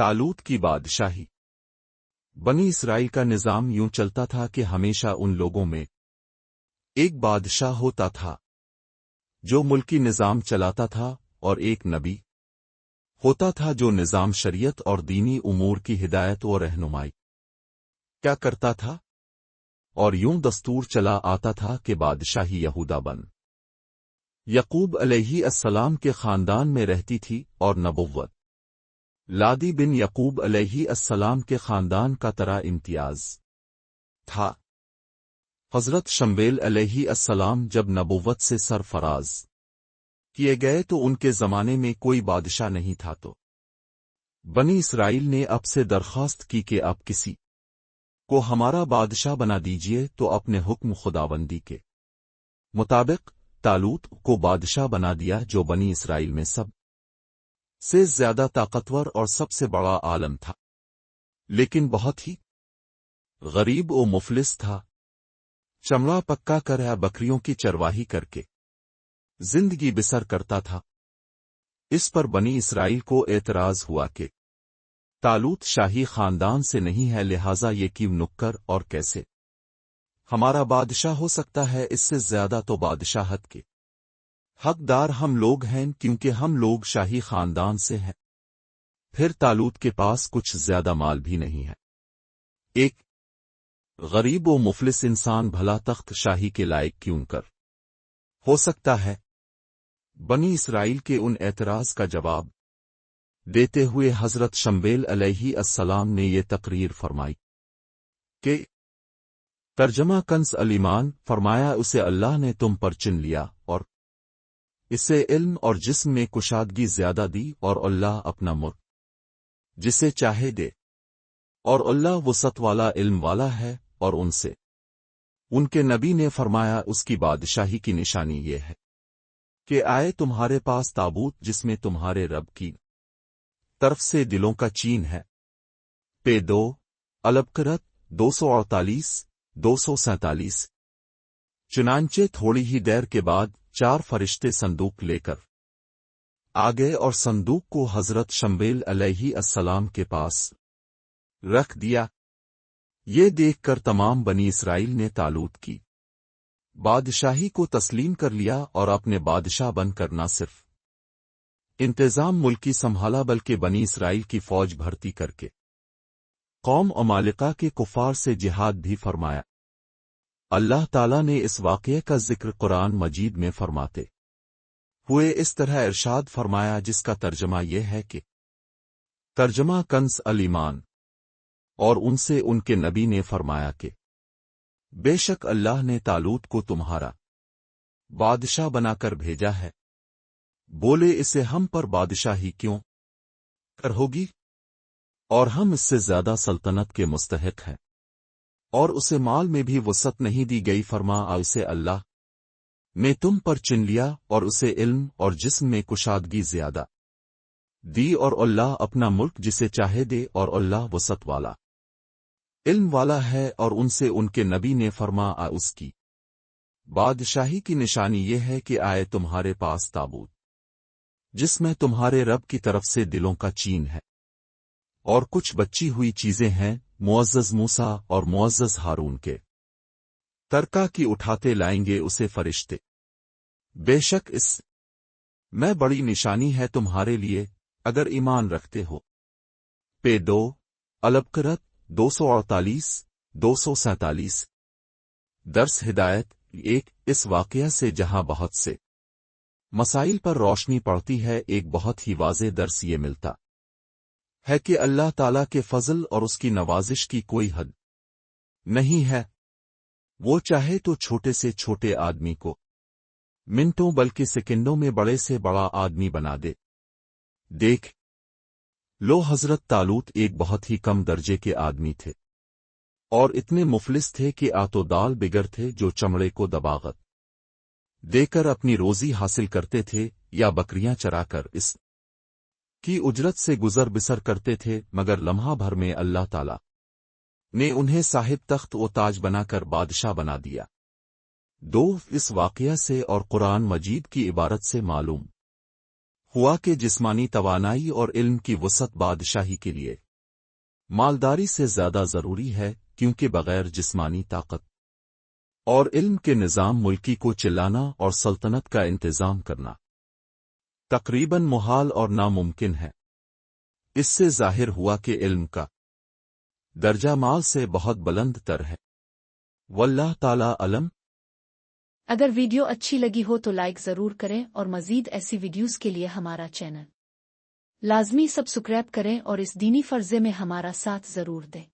तालूत की बादशाही। बनी इसराइल का निजाम यूं चलता था कि हमेशा उन लोगों में एक बादशाह होता था जो मुल्की निजाम चलाता था, और एक नबी होता था जो निजाम शरीयत और दीनी उमूर की हिदायत और रहनुमाई क्या करता था। और यूं दस्तूर चला आता था कि बादशाही यहूदा बन यकूब अलैहि अस्सलाम के खानदान में रहती थी, और नबुव्वत लादी बिन यकूब अलैहि अस्सलाम के खानदान का तरह इम्तियाज था। हजरत शम्बेल अलैहि अस्सलाम जब नबुव्वत से सरफराज किए गए तो उनके जमाने में कोई बादशाह नहीं था, तो बनी इसराइल ने अब से दरख्वास्त की कि अब किसी को हमारा बादशाह बना दीजिए, तो अपने हुक्म खुदाबंदी के मुताबिक तालूत को बादशाह बना दिया, जो बनी इसराइल में सब से ज्यादा ताकतवर और सबसे बड़ा आलम था, लेकिन बहुत ही गरीब और मुफलिस था। चमड़ा पक्का कर या बकरियों की चरवाही करके जिंदगी बसर करता था। इस पर बनी इसराइल को एतराज हुआ कि तालूत शाही खानदान से नहीं है, लिहाजा ये क्यों नुक्कर और कैसे हमारा बादशाह हो सकता है। इससे ज्यादा तो बादशाहत के हकदार हम लोग हैं, क्योंकि हम लोग शाही खानदान से हैं। फिर तालूत के पास कुछ ज्यादा माल भी नहीं है। एक गरीब व मुफलिस इंसान भला तख्त शाही के लायक क्यों कर हो सकता है। बनी इसराइल के उन एतराज का जवाब देते हुए हजरत शम्बेल अलैहि अस्सलाम ने ये तकरीर फरमाई कि तर्जमा कंस अल-ईमान फरमाया, उसे अल्लाह ने तुम पर चुन लिया और इसे इल्म और जिस्म में कुशादगी ज्यादा दी, और अल्लाह अपना मुल्क जिसे चाहे दे, और अल्लाह वसत वाला इल्म वाला है। और उनसे उनके नबी ने फरमाया, उसकी बादशाही की निशानी ये है कि आए तुम्हारे पास ताबूत जिसमें तुम्हारे रब की तरफ से दिलों का चीन है। पे 2 अलबकरत 248 247। चुनांचे थोड़ी ही देर के बाद 4 फरिश्ते संदूक लेकर आ गए और संदूक को हजरत शम्बेल अलैहि अस्सलाम के पास रख दिया। ये देखकर तमाम बनी इसराइल ने तालूत की बादशाही को तस्लीम कर लिया और अपने बादशाह बनकर न सिर्फ इंतजाम मुल्की संभाला, बल्कि बनी इसराइल की फौज भर्ती करके कौम अमालिका के कुफार से जिहाद भी फरमाया। अल्लाह ताला ने इस वाक़ये का जिक्र कुरान मजीद में फरमाते हुए इस तरह इरशाद फरमाया, जिसका तर्जमा यह है कि तर्जमा कंस अल-ईमान, और उनसे उनके नबी ने फरमाया कि बेशक अल्लाह ने तालूत को तुम्हारा बादशाह बनाकर भेजा है। बोले, इसे हम पर बादशाही क्यों कर होगी, और हम इससे ज्यादा सल्तनत के मुस्तहिक हैं, और उसे माल में भी वसत नहीं दी गई। फरमा, उसे अल्लाह ने तुम पर चुन लिया और उसे इल्म और जिस्म में कुशादगी ज्यादा दी, और अल्लाह अपना मुल्क जिसे चाहे दे, और अल्लाह वसत वाला इल्म वाला है। और उनसे उनके नबी ने फरमा, उसकी बादशाही की निशानी यह है कि आए तुम्हारे पास ताबूत जिसमें तुम्हारे रब की तरफ से दिलों का चीन है, और कुछ बची हुई चीजें हैं, मुअज़्ज़ज़ मूसा और मुअज़्ज़ज़ हारून के तरका की उठाते लाएंगे उसे फरिश्ते। बेशक इस में बड़ी निशानी है तुम्हारे लिए, अगर ईमान रखते हो। पे 2 अलबकरत 248 247। दर्स हिदायत 1। इस वाक़या से जहां बहुत से मसाइल पर रोशनी पड़ती है, एक बहुत ही वाज़ेह दर्स ये मिलता है कि अल्लाह ताला के फजल और उसकी नवाजिश की कोई हद नहीं है। वो चाहे तो छोटे से छोटे आदमी को मिनटों बल्कि सेकंडों में बड़े से बड़ा आदमी बना दे। देख लो, हजरत तालूत एक बहुत ही कम दर्जे के आदमी थे, और इतने मुफलिस थे कि आतो दाल बिगर थे, जो चमड़े को दबागत देकर अपनी रोजी हासिल करते थे, या बकरियां चराकर इस की उजरत से गुजर बिसर करते थे। मगर लम्हा भर में अल्लाह ताला ने उन्हें साहिब तख्त व ताज बनाकर बादशाह बना दिया। 2। इस वाक़या से और कुरान मजीद की इबारत से मालूम ہوا کہ جسمانی توانائی اور علم کی وسعت بادشاہی کے لیے مالداری سے زیادہ ضروری ہے، کیونکہ بغیر جسمانی طاقت اور علم کے نظام ملکی کو چلانا اور سلطنت کا انتظام کرنا تقریباً محال اور ناممکن ہے۔ اس سے ظاہر ہوا کہ علم کا درجہ مال سے بہت بلند تر ہے۔ واللہ تعالی علم۔ اگر ویڈیو اچھی لگی ہو تو لائک ضرور کریں اور مزید ایسی ویڈیوز کے لیے ہمارا چینل لازمی سبسکرائب کریں اور اس دینی فرضے میں ہمارا ساتھ ضرور دیں۔